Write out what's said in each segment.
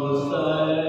Hussein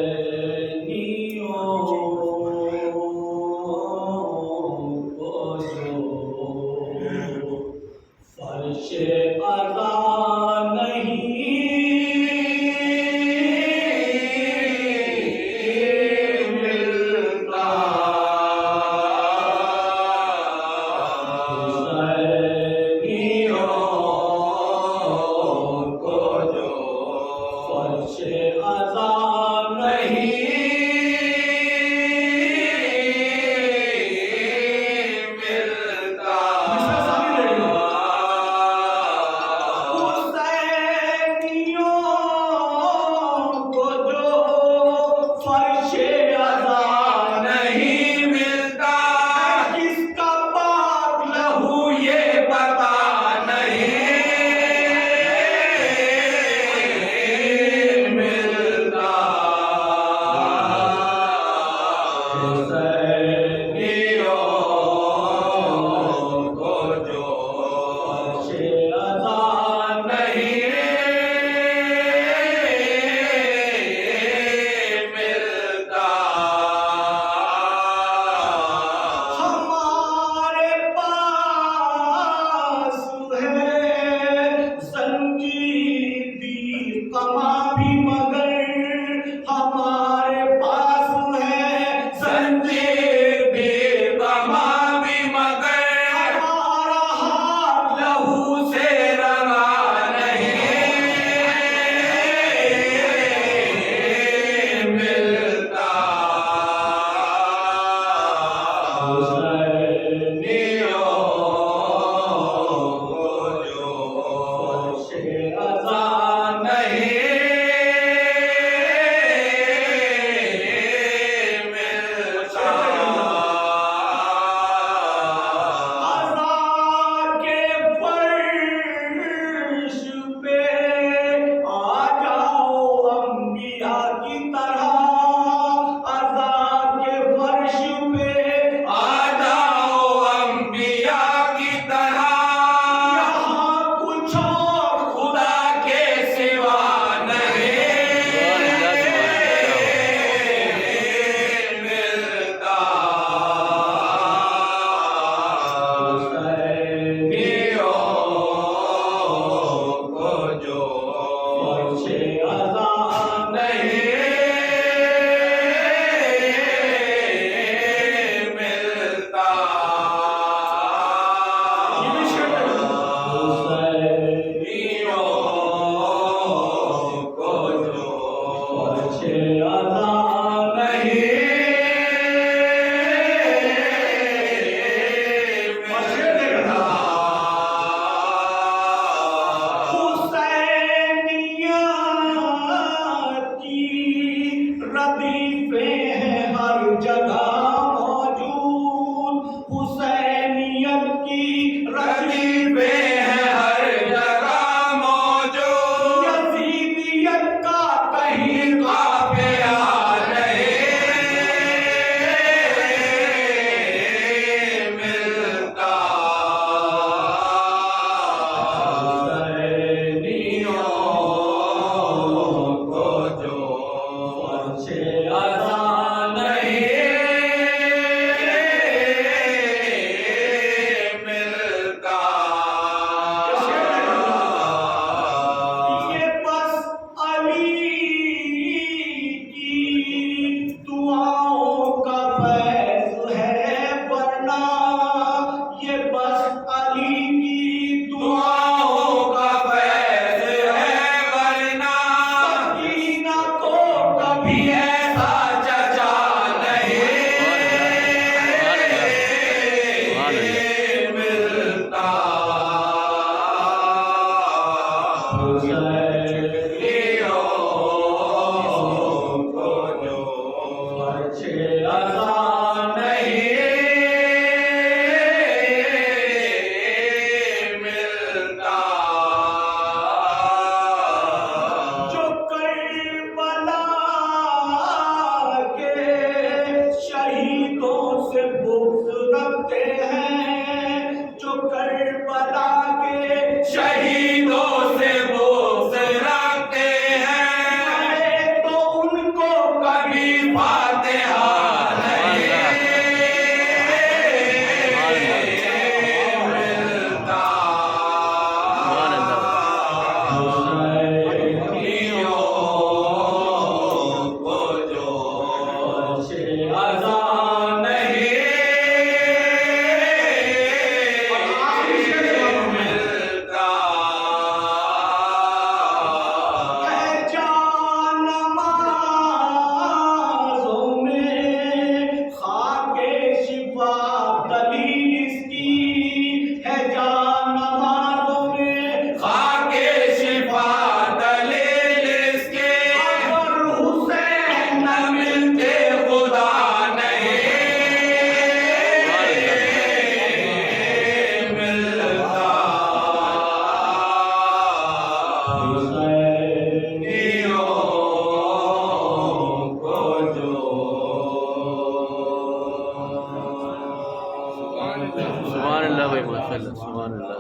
اللہ بھائی ماشاء اللہ سبحان اللہ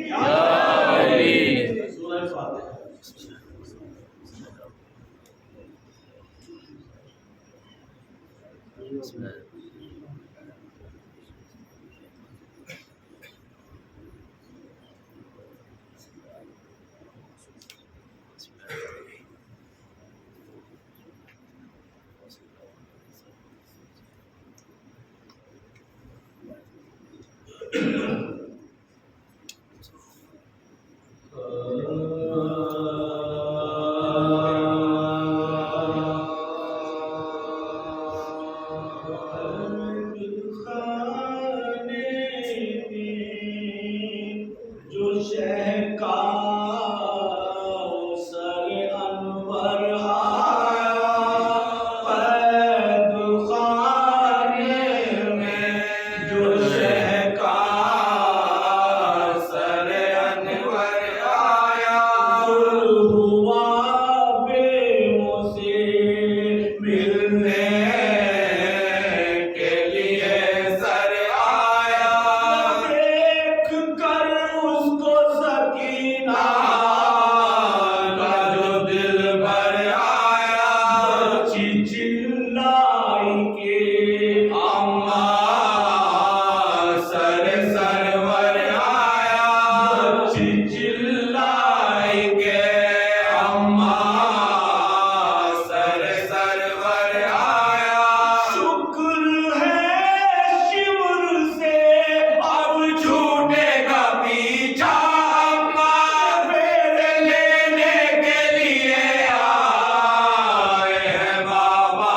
یا علی سورہ فاتحہ بسم اللہ جو شہ کا سر انور آیا قید خانے میں جو شہ کا سر انور آیا ہوا بے سے ملنے کے لیے سر آیا دیکھ کر اس کو سکینہ کا جو دل بھر آیا چلائی کے اماں سرور آیا چلائی کے اماں سرور آیا شکر ہے شور سے اب چھوٹے گا پیچھا اماں میرے لینے کے لیے آئے ہیں بابا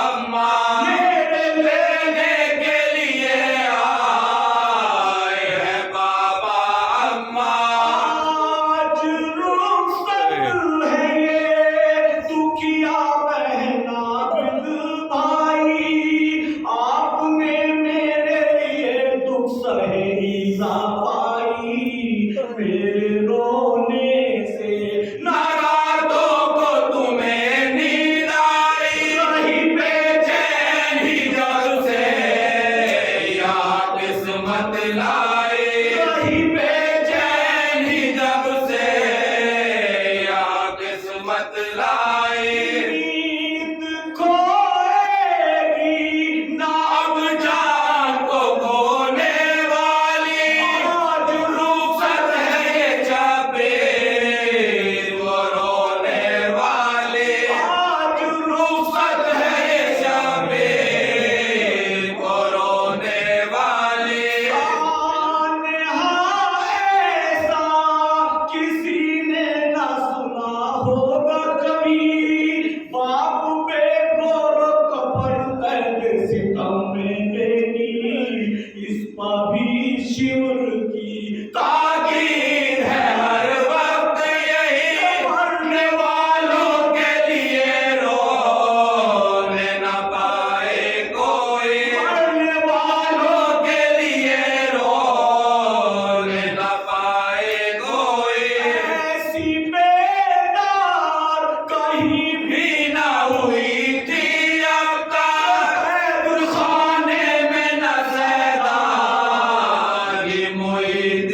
اماں میرے لینے کے لیے آئے ہیں بابا اماں آج رخصت ہے یہ دکھیا بہنا بن بھائی آپ نے میرے لیے دکھ سہے ایزا پائی میرے رونے سے ناراتوں کو تمہیں نیند آئی رہی بے چین ہی جب سے یا قسمت لائی رہی بے چین ہی جب سے یا قسمت لائی نیند کھوئے گی نہ اب جان کو کھونے والی آج رخصت ہے یہ جبے وہ رونے والی آج رخصت ہے یہ جبے وہ رونے والی ایسا کسی نے نہ سنا ہوگا کبھی باپ بے گور کفن قید ستم میں لینی اس پا بھی شور کی تاکید ہے ہر وقت یہی مرنے والوں کے لیے رونے نہ پائے کوئی مرنے والوں کے لیے رونے نہ پائے کوئی ایسی بیدار کہیں بھی نہ ہوئی تھی اب تک قید خانے میں نہ زیدہ یہ محیط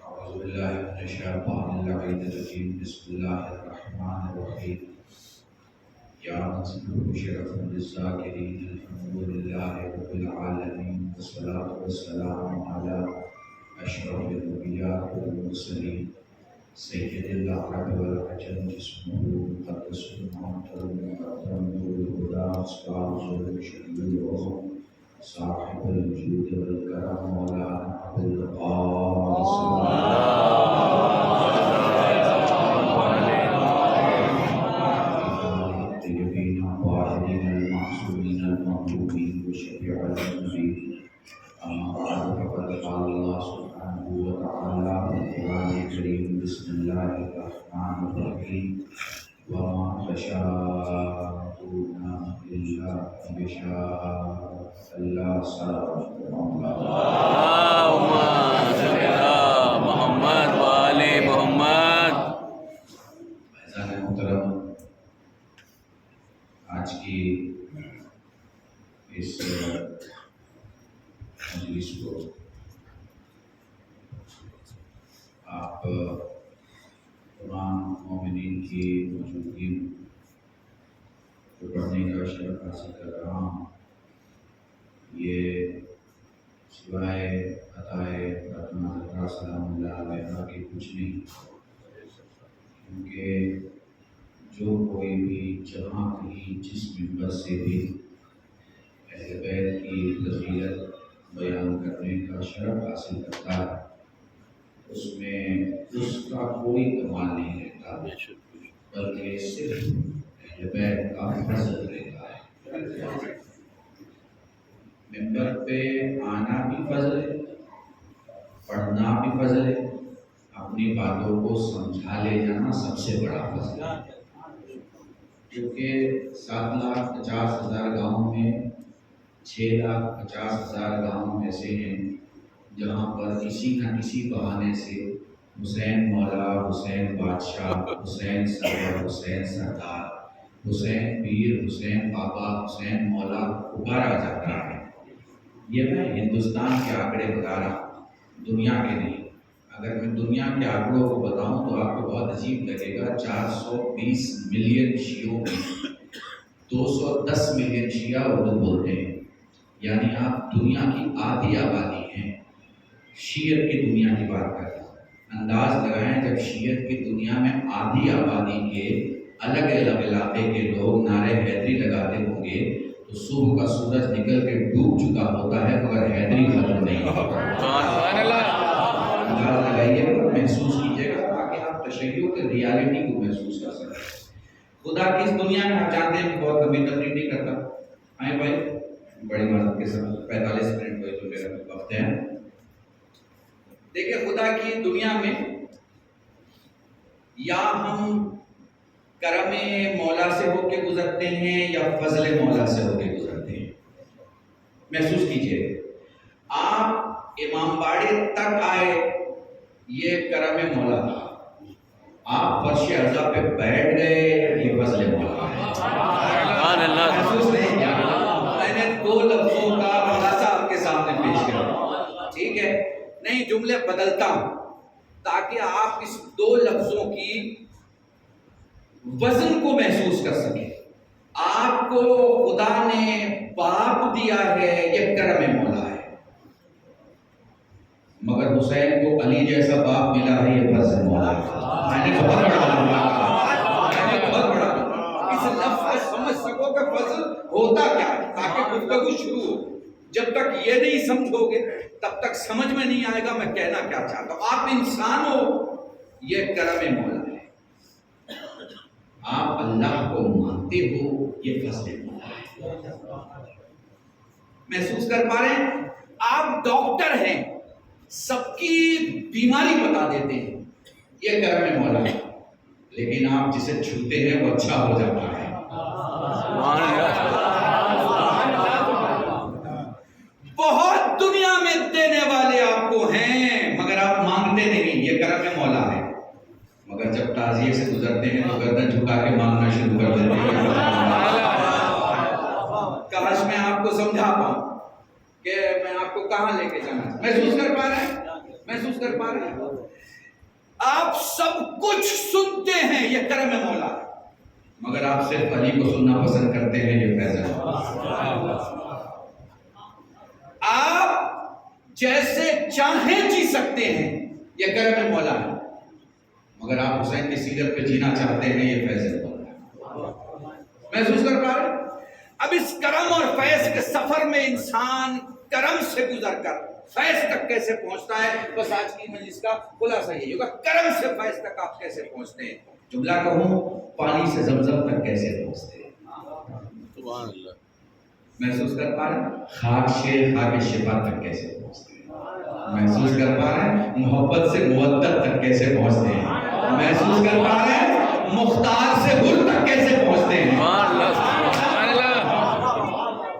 أعوذ بالله من الشيطان اللعين الرجيم بسم الله الرحمن الرحيم يا نصيب شرف للذاكرين الحمد لله رب العالمين والصلاة والسلام على أشرف الأنبياء والمرسلين سيد العرب والعجم جسمه مقدس معطر مقدم نور الهدى أصحاب ذو الشهيد العظم صاحب الوجود والكرم مولانا أبو القاسم الطيبين الطاهرين المعصومين المطلوبين الرحمن الرحیم وما تشاءون الا ان یشاء اللہ صلی اللهم صل على محمد وآل محمد. عزیزان محترم، آج کی اس مجلس کو آپ تمام مومنین کی موجودگی میں جو پڑھنے کا شرف حاصل کر رہا ہوں، یہ سوائے عطائے فاطمہ زہرا سلام اللہ علیہا کے کچھ نہیں، کیونکہ جو کوئی بھی جہاں کہیں جس منبر سے بھی اہل بیت کی فضیلت بیان کرنے کا شرف حاصل کرتا ہے، اس میں اس کا کوئی کمال نہیں رہتا، بلکہ صرف اہل بیت کا فضل رہتا ہے۔ منبر پہ آنا بھی فضل ہے، پڑھنا بھی فضل ہے، اپنی باتوں کو سمجھا لے جانا سب سے بڑا فضل ہے، کیونکہ 7,50,000 گاؤں میں 6,50,000 گاؤں ایسے ہیں جہاں پر کسی نہ کسی بہانے سے حسین مولا، حسین بادشاہ، حسین سرور، حسین سردار، حسین پیر، حسین بابا، حسین مولا پکارا جاتا ہے۔ یہ میں ہندوستان کے آنکڑے بتا رہا ہوں، دنیا کے نہیں۔ اگر میں دنیا کے آنکڑوں کو بتاؤں تو آپ کو بہت عجیب لگے گا۔ 420 ملین شیعوں میں 210 ملین شیعہ اردو بولتے ہیں، یعنی آپ دنیا کی آدھی آبادی ہیں۔ شیعت کی دنیا کی بات کر رہے ہیں، انداز لگائیں جب شیعت کی دنیا میں آدھی آبادی کے الگ الگ علاقے کے لوگ نعرے حیدری لگاتے ہوں گے تو صبح کا سورج نکل کے ڈوب چکا ہوتا ہے مگر حیدری ختم نہیں ہوتا۔ انداز لگائیے گا، محسوس کیجیے گا تاکہ آپ تشیع کے ریالٹی کو محسوس کر سکیں۔ خدا کی اس دنیا میں آپ جانتے ہیں بہت لمبی تقریر نہیں کرتا، آئیں بھائی بڑی معذرت کے ساتھ 45 منٹ ہوئے تو میرا وقت ہے۔ دیکھیں خدا کی دنیا میں یا ہم کرم مولا سے ہو کے گزرتے ہیں یا فضل مولا سے ہو کے گزرتے ہیں۔ محسوس کیجئے، آپ امام باڑے تک آئے یہ کرم مولا تھا، آپ فرش عزا پہ بیٹھ گئے یہ فضل مولا ہے۔ محسوس نہیں کیا؟ میں نے 2 لفظوں کا خلاصہ آپ کے سامنے پیش کیا، ٹھیک ہے؟ نہیں، جملے بدلتا ہوں تاکہ آپ اس 2 لفظوں کی وزن کو محسوس کر سکیں۔ آپ کو خدا نے باپ دیا ہے یہ کرم مولا ہے، مگر حسین کو علی جیسا باپ ملا ہے یہ فضل مولا ہے۔ میں نے بہت بڑا اس لفظ کو سمجھ سکو کہ فضل ہوتا کیا ہے تاکہ گفتگو شروع ہو۔ جب تک یہ نہیں سمجھو گے تب تک سمجھ میں نہیں آئے گا میں کہنا کیا چاہتا ہوں۔ آپ انسان ہو یہ کرم مولا ہے، آپ اللہ کو مانتے ہو یہ فضل مولا ہے۔ محسوس کر پا رہے ہیں؟ آپ ڈاکٹر ہیں، سب کی بیماری بتا دیتے ہیں یہ کرم مولا ہے، لیکن آپ جسے چھوتے ہیں وہ اچھا ہو جاتا ہے۔ بہت دنیا میں دینے والے آپ کو ہیں مگر آپ مانگتے نہیں، یہ کرم مولا ہے، مگر جب تعزیے سے گزرتے ہیں تو گردن جھکا کے مانگنا شروع کر دیتے ہیں۔ کاش میں آپ کو سمجھا پاؤں کہ میں آپ کو کہاں لے کے جانا ہے۔ محسوس کر پا رہے ہیں؟ محسوس کر پا رہے ہیں؟ آپ سب کچھ سنتے ہیں یہ کرم مولا ہے، مگر آپ صرف علی کو سننا پسند کرتے ہیں یہ فیضل ہے۔ آپ جیسے چاہیں جی سکتے ہیں یہ کرم مولا ہے، مگر آپ حسین کی سیرت پہ جینا چاہتے ہیں یہ فیضل مولا ہے۔ محسوس کر پا رہے ہیں؟ اب اس کرم اور فیض کے سفر میں انسان کرم سے گزر کر فیض تک کیسے پہنچتا ہے، بس آج کی مجلس کا خلاصہ یہی ہوگا، کرم سے فیض تک آپ کیسے پہنچتے ہیں۔ جملہ کہوں، پانی سے زمزم تک کیسے پہنچتے ہیں۔ سبحان اللہ۔ محسوس کر پا رہے ہیں؟ خاک شیر خاک شفا تک کیسے پہنچتے ہیں۔ محسوس کر پا رہے ہیں؟ محبت سے مودت تک کیسے پہنچتے ہیں۔ محسوس کر پا رہے ہیں مختار سے حر تک کیسے پہنچتے ہیں؟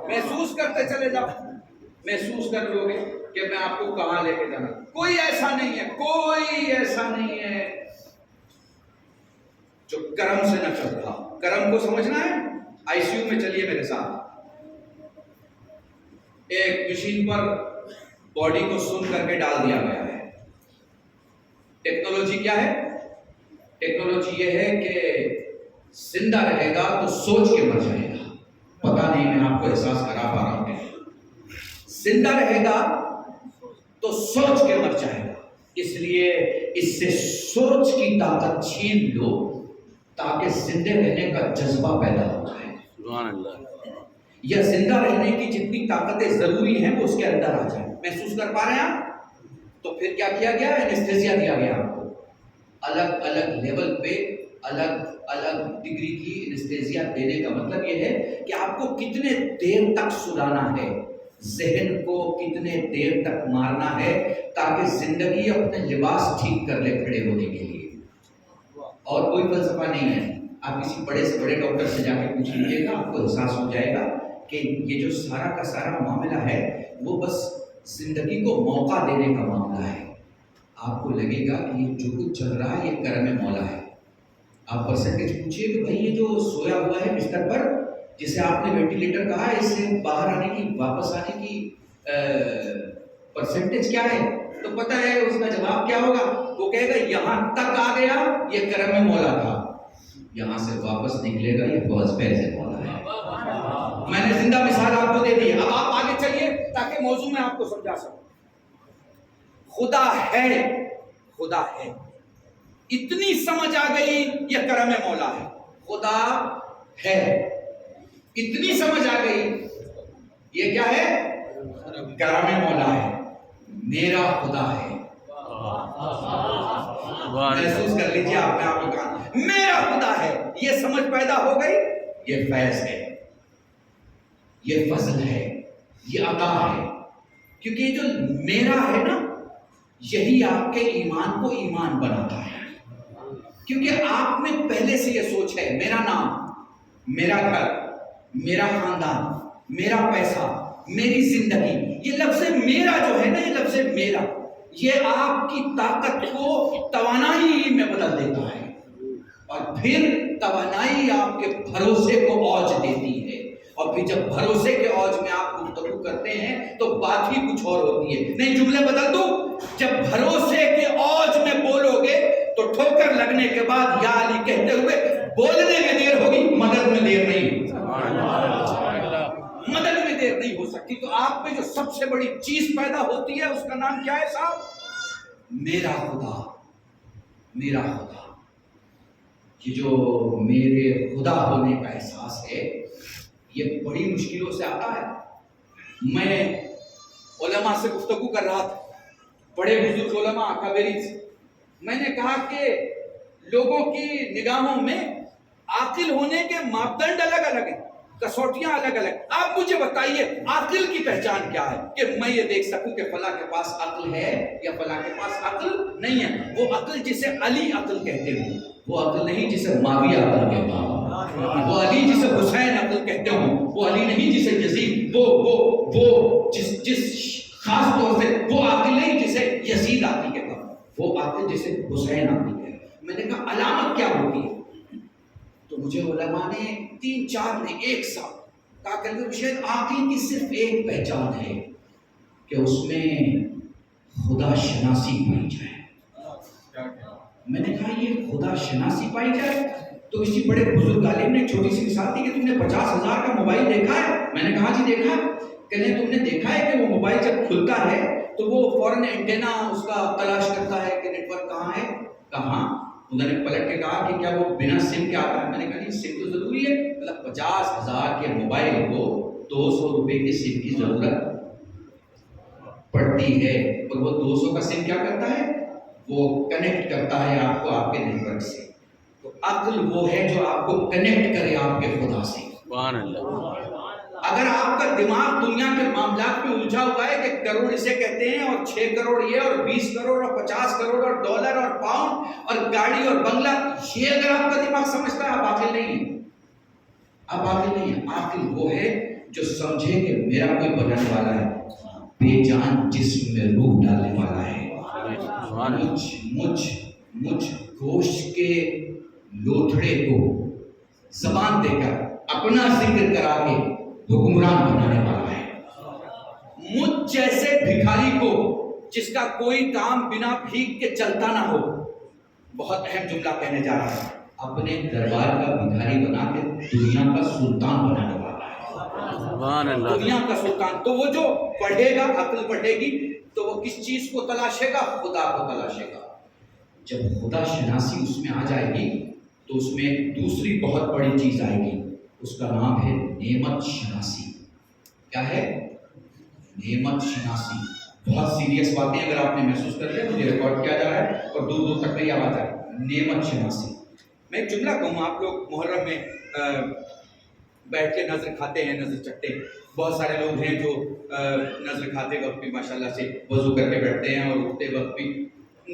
محسوس کرتے چلے جاؤ، محسوس کر لو گے کہ میں آپ کو کہاں لے کے جانا. کوئی ایسا نہیں ہے، کوئی ایسا نہیں ہے جو کرم سے نہ چل رہا. کرم کو سمجھنا ہے؟ آئی سی یو میں چلیے میرے ساتھ. ایک مشین پر باڈی کو سن کر کے ڈال دیا گیا ہے. ٹیکنالوجی کیا ہے؟ ٹیکنالوجی یہ ہے کہ زندہ رہے گا تو سوچ کے مر جائے گا. پتا نہیں میں آپ کو احساس کرا پا رہا ہوں کہ زندہ رہے گا تو سوچ کے مر جائے گا. اس لیے اس سے سوچ کی طاقت چھین لو تاکہ زندہ رہنے کا جذبہ پیدا ہو جائے. سبحان اللہ. یا زندہ رہنے کی جتنی طاقتیں ضروری ہیں وہ اس کے اندر آ جائیں. محسوس کر پا رہے ہیں آپ؟ تو پھر کیا کیا گیا؟ اینستھیزیا دیا گیا آپ کو. الگ الگ لیول پہ الگ الگ ڈگری کی اینستھیزیا دینے کا مطلب یہ ہے کہ آپ کو کتنے دیر تک سلانا ہے، ذہن کو کتنے دیر تک مارنا ہے تاکہ زندگی اپنے لباس ٹھیک کر لے کھڑے ہونے کے لیے. اور کوئی فلسفہ نہیں ہے. آپ کسی بڑے سے بڑے ڈاکٹر سے جا کے پوچھ لیجیے گا، آپ کو احساس ہو جائے گا کہ یہ جو سارا کا سارا معاملہ ہے وہ بس زندگی کو موقع دینے کا معاملہ ہے. آپ کو لگے گا کہ یہ جو کچھ چل رہا ہے یہ کرم مولا ہے. آپ پرسنٹیج پوچھیے کہ بھائی یہ جو سویا ہوا ہے بستر پر جسے آپ نے وینٹیلیٹر کہا ہے، اس سے باہر آنے کی واپس آنے کی پرسنٹیج کیا ہے؟ تو پتہ ہے اس کا جواب کیا ہوگا؟ وہ کہے گا یہاں تک آ گیا یہ کرم مولا تھا، یہاں سے واپس نکلے گا یہ بہت پیسے مولا ہے. میں نے زندہ مثال آپ کو دے دی. اب آپ آگے چلیے تاکہ موضوع میں آپ کو سمجھا سکوں. خدا ہے، خدا ہے، اتنی سمجھ آ گئی یہ کرم مولا ہے. خدا ہے، اتنی سمجھ آ گئی یہ کیا ہے؟ کرم مولا ہے. میرا خدا ہے. محسوس کر لیجیے آپ کو کہا میرا خدا ہے. یہ سمجھ پیدا ہو گئی، یہ فیض ہے، یہ فضل ہے، یہ عطا ہے. کیونکہ یہ جو میرا ہے نا یہی آپ کے ایمان کو ایمان بناتا ہے. کیونکہ آپ میں پہلے سے یہ سوچ ہے میرا نام، میرا گھر، میرا خاندان، میرا پیسہ، میری زندگی. یہ لفظ میرا جو ہے نا، یہ لفظ میرا یہ آپ کی طاقت کو توانائی میں بدل دیتا ہے. اور پھر توانائی آپ کے بھروسے کو اوج دیتی ہے. اور پھر جب بھروسے کے اوج میں آپ گفتگو کرتے ہیں تو بات ہی کچھ اور ہوتی ہے. نہیں جملے بدل دوں، جب بھروسے کے اوج میں بولو گے تو ٹھوکر لگنے کے بعد یا علی کہتے ہوئے بولنے میں دیر ہوگی، مدد میں دیر نہیں. مدد میں دیر نہیں ہو سکتی. تو آپ میں جو سب سے بڑی چیز پیدا ہوتی ہے اس کا نام کیا ہے صاحب؟ میرا خدا. میرا خدا. یہ جو میرے خدا ہونے کا احساس ہے یہ بڑی مشکلوں سے آتا ہے. میں علماء سے گفتگو کر رہا تھا، بڑے بزرگ علماء اکابرین سے. میں نے کہا کہ لوگوں کی نگاہوں میں عاقل ہونے کے ماپدنڈ الگ الگ ہیں، کسوٹیاں الگ الگ. آپ مجھے بتائیے عاقل کی پہچان کیا ہے کہ میں یہ دیکھ سکوں کہ فلاں کے پاس عقل ہے یا فلاں کے پاس عقل نہیں ہے؟ وہ عقل جسے علی عقل کہتے ہوں، وہ عقل نہیں جسے معاویہ عقل کہتا ہوں. وہ علی جسے حسین عقل کہتے ہوں، وہ علی نہیں جسے یزید، وہ جس خاص طور سے وہ عقل نہیں جسے یزید عقل کہتا ہوں، وہ عقل جسے حسین عقل کہتا ہوں. میں نے کہا علامت کیا ہوتی ہے؟ تو مجھے علماء نے 3-4 نے ایک ساتھ کہا کہ شاید عاقل کی صرف ایک پہچان ہے کہ اس میں خدا شناسی پائی جائے. میں نے کہا یہ خدا شناسی پائی جائے؟ تو اسی بڑے بزرگ عالم نے چھوٹی سی مثال دی کہ تم نے 50,000 کا موبائل دیکھا ہے؟ میں نے کہا جی دیکھا ہے. کہنے تم نے دیکھا ہے کہ وہ موبائل جب کھلتا ہے تو وہ فوراً اینٹینا اس کا تلاش کرتا ہے کہ نیٹ ورک کہاں ہے کہاں. انہوں نے پلٹ کے کہا کہ کیا وہ بنا سم کے آتا ہے؟ میں نے کہا نہیں سم تو ضروری ہے. مطلب 50,000 کے موبائل کو 200 روپے کی سم کی ضرورت پڑتی ہے. اور وہ 200 کا سم کیا کرتا ہے؟ وہ کنیکٹ کرتا ہے آپ کو آپ کے نیٹ ورک سے. تو عقل وہ ہے جو آپ کو کنیکٹ کرے آپ کے خدا سے. سبحان اللہ. اگر آپ کا دماغ دنیا کے معاملات میں الجھا ہوا ہے کہ کروڑ اسے کہتے ہیں اور 6 کروڑ یہ اور 20 کروڑ اور 50 کروڑ اور ڈالر اور پاؤنڈ اور گاڑی اور بنگلہ. یہ اگر آپ کا دماغ سمجھتا ہے آپ عاقل نہیں ہیں. آپ عاقل نہیں ہیں. عاقل وہ ہے جو سمجھے کہ میرا کوئی بنانے والا ہے, بے جان جسم میں روح ڈالنے والا ہے. مجھ گوشت کے لوتھڑے کو زبان دے کر اپنا ذکر کرا کے حکمران بنانے والا ہے. مجھ جیسے بھکاری کو جس کا کوئی کام بنا بھیک کے چلتا نہ ہو, بہت اہم جملہ کہنے جا رہا ہے, اپنے دربار کا بھکاری بنا کے دنیا کا سلطان بنانے والا ہے. دنیا کا سلطان. تو وہ جو پڑھے گا, عقل پڑھے گی, تو وہ کس چیز کو تلاشے گا؟ خدا کو تلاشے گا. جب خدا شناسی اس میں آ جائے گی تو اس میں دوسری بہت بڑی چیز آئے گی, اس کا نام ہے نعمت شناسی. کیا ہے؟ نعمت شناسی. بہت سیریس باتیں اگر آپ نے محسوس کر لیا, مجھے ریکارڈ کیا جا رہا ہے اور دور دور تک نہیں آواز آئے. نعمت شناسی. میں ایک جملہ کہوں, آپ لوگ محرم میں بیٹھ کے نظر کھاتے ہیں, نظر چکتے ہیں. بہت سارے لوگ ہیں جو نظر کھاتے وقت بھی ماشاءاللہ سے وضو کر کے بیٹھتے ہیں اور اٹھتے وقت بھی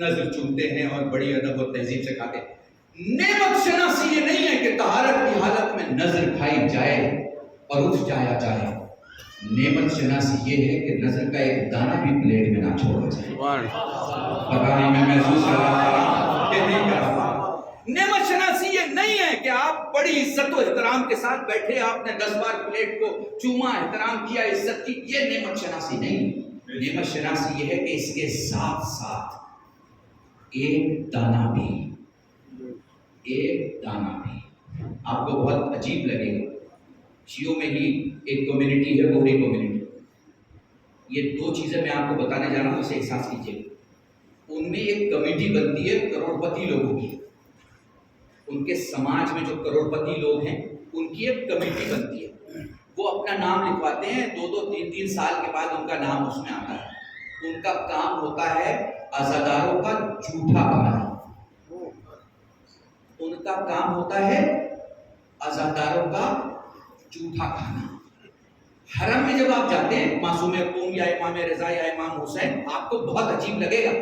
نظر چومتے ہیں اور بڑی ادب اور تہذیب سے کھاتے ہیں. نعمت شناسی یہ نہیں ہے کہ طہارت کی حالت میں نظر کھائی جائے اور اٹھ جایا جائے. نعمت شناسی یہ ہے کہ نظر کا ایک دانہ بھی پلیٹ میں نہ چھوڑا جائے. پتہ نہیں میں محسوس کر رہا کہ نہیں کر رہا. نعمت شناسی یہ نہیں ہے کہ آپ بڑی عزت و احترام کے ساتھ بیٹھے, آپ نے 10 بار پلیٹ کو چوما, احترام کیا, عزت کی. یہ نعمت شناسی نہیں. نعمت شناسی یہ ہے کہ اس کے ساتھ ساتھ ایک دانہ بھی آپ کو بہت عجیب لگے گا. شیعوں میں ہی ایک کمیونٹی ہے, بوہری کمیونٹی. یہ 2 چیزیں میں آپ کو بتانے جا رہا ہوں, اسے احساس کیجیے. ان میں ایک کمیٹی بنتی ہے کروڑ پتی لوگوں کی. ان کے سماج میں جو کروڑ پتی لوگ ہیں ان کی ایک کمیٹی بنتی ہے. وہ اپنا نام لکھواتے ہیں, 2-2, 3-3 سال کے بعد ان کا نام اس میں آتا ہے. ان کا کام ہوتا ہے عزاداروں کا جھوٹا کھانا. ان کا کام ہوتا ہے عزاداروں کا جھوٹا کھانا. حرم میں جب آپ جاتے ہیں, معصوم قوم یا امام رضا یا امام حسین, آپ کو بہت عجیب لگے گا.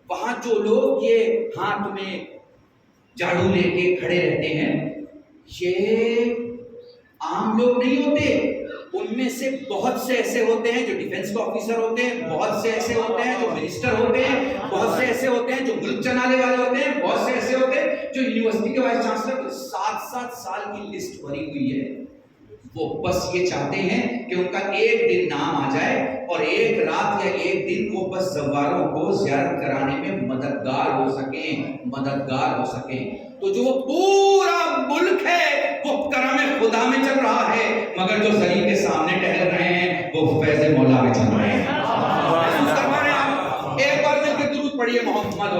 وہاں جو لوگ یہ ہاتھ میں جھاڑو لے کے کھڑے رہتے ہیں, یہ عام لوگ نہیں ہوتے. ان میں سے بہت سے ایسے ہوتے ہیں جو ڈیفنس کے آفیسر ہوتے ہیں, بہت سے ایسے ہوتے ہیں جو منسٹر ہوتے ہیں, بہت سے ایسے ہوتے ہیں جو ملک چلانے والے ہوتے ہیں, بہت سے ایسے ہوتے ہیں جو یونیورسٹی کے وائس چانسلر. 7 سال کی لسٹ بھری ہوئی ہے. وہ بس یہ چاہتے ہیں کہ ان کا ایک دن نام آ جائے اور ایک رات یا ایک دن وہ بس زواروں کو زیارت کرانے میں مددگار ہو سکیں. تو جو پورا ملک ہے وہ کرم خدا میں چل رہا ہے, مگر جو زمین کے سامنے ٹہل رہے ہیں وہ فیض مولا میں چل رہے ہیں. ایک بار مل کے درود پڑھیے محمد.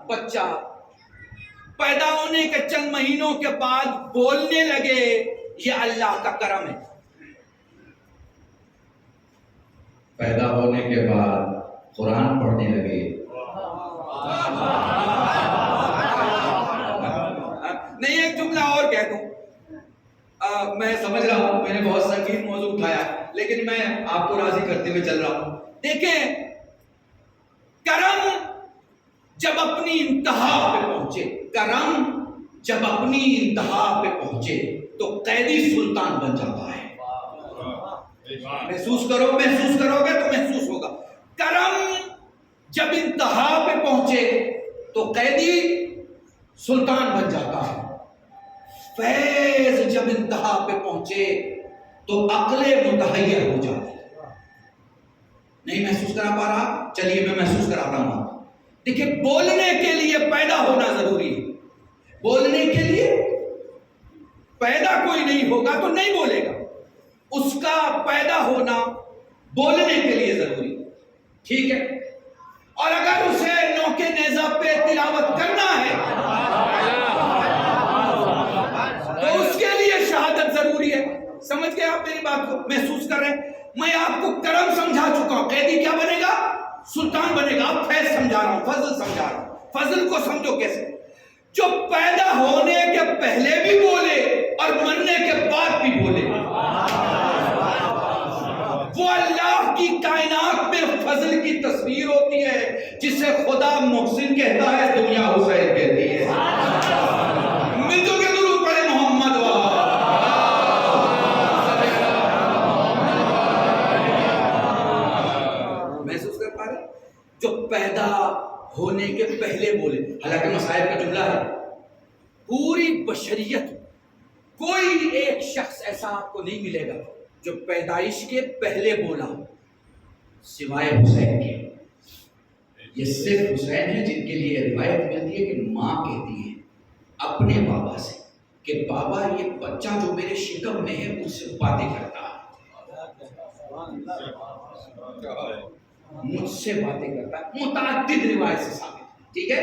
بچہ پیدا ہونے کے چند مہینوں کے بعد بولنے لگے, یہ اللہ کا کرم ہے. پیدا ہونے کے بعد قرآن پڑھنے لگے. نہیں, ایک جملہ اور کہہ دوں. میں سمجھ رہا ہوں میں نے بہت سنگین موضوع اٹھایا, لیکن میں آپ کو راضی کرتے ہوئے چل رہا ہوں. دیکھیں, کرم جب اپنی انتہا پہ پہنچے تو قیدی سلطان بن جاتا ہے. محسوس کرو گے تو محسوس ہوگا. کرم جب انتہا پہ پہنچے تو قیدی سلطان بن جاتا ہے. فیض جب انتہا پہ پہنچے تو عقل متحیر ہو جاتی ہے. نہیں محسوس کرا پا رہا؟ چلیے میں محسوس کراتا ہوں. دیکھیں, بولنے کے لیے پیدا ہونا ضروری ہے. بولنے کے لیے پیدا کوئی نہیں ہوگا تو نہیں بولے گا. اس کا پیدا ہونا بولنے کے لیے ضروری ہے. ٹھیک ہے, اور اگر اسے نوکے نیزہ پہ تلاوت کرنا ہے تو اس کے لیے شہادت ضروری ہے. سمجھ گئے آپ میری بات کو؟ محسوس کر رہے ہیں؟ میں آپ کو کرم سمجھا چکا ہوں، قیدی کیا بنے گا؟ سلطان بنے گا۔ اب فیض سمجھا رہا ہوں، فضل سمجھا رہا ہوں۔ فضل کو سمجھو کیسے؟ جو پیدا ہونے کے پہلے بھی بولے اور مرنے کے بعد بھی بولے، وہ اللہ کی کائنات میں فضل کی تصویر ہوتی ہے، جسے خدا محسن کہتا ہے، دنیا حسین کہتی ہے۔ ملتوں کے درود پڑھے محمد محسوس کر پا رہے؟ جو پیدا ہونے کے پہلے بولے، حالانکہ مصائب کا جملہ ہے، پوری بشریت کوئی ایک شخص ایسا آپ کو نہیں ملے گا جو پیدائش کے پہلے بولا ہو، سوائے حسین کے۔ یہ صرف حسین ہے جن کے لیے روایت ملتی ہے کہ ماں کہتی ہے اپنے بابا سے کہ بابا یہ بچہ جو میرے شکم میں ہے مجھ سے باتیں کرتا ہے، مجھ سے باتیں کرتا ہے۔ متعدد روایت سے ثابت ہے، ٹھیک ہے؟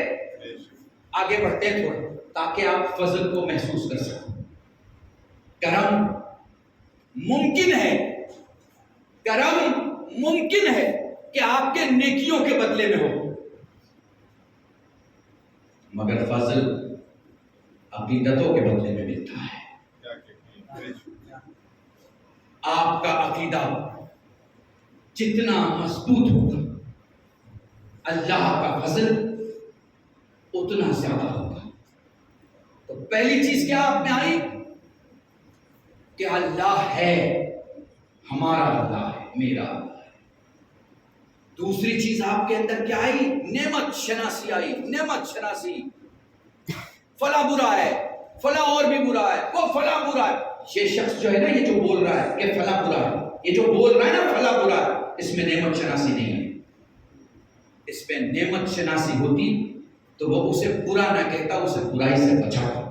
آگے بڑھتے ہیں تھوڑا تاکہ آپ فضل کو محسوس کر سکیں۔ کرم ممکن ہے، کرم ممکن ہے کہ آپ کے نیکیوں کے بدلے میں ہو، مگر فضل عقیدتوں کے بدلے میں ملتا ہے۔ آپ کا عقیدہ جتنا مضبوط ہوگا، اللہ کا فضل اتنا زیادہ ہوگا۔ تو پہلی چیز کیا آپ میں آئی کہ اللہ ہے، ہمارا اللہ ہے، میرا اللہ ہے۔ دوسری چیز آپ کے اندر کیا آئی؟ نعمت شناسی آئی، نعمت شناسی۔ فلاں برا ہے، فلاں اور بھی برا ہے، وہ فلاں برا ہے۔ یہ شخص جو ہے نا، یہ جو بول رہا ہے کہ فلاں برا ہے، یہ جو بول رہا ہے نا فلاں برا ہے، اس میں نعمت شناسی نہیں ہے۔ اس میں نعمت شناسی ہوتی تو وہ اسے برا نہ کہتا، اسے برائی سے بچاتا۔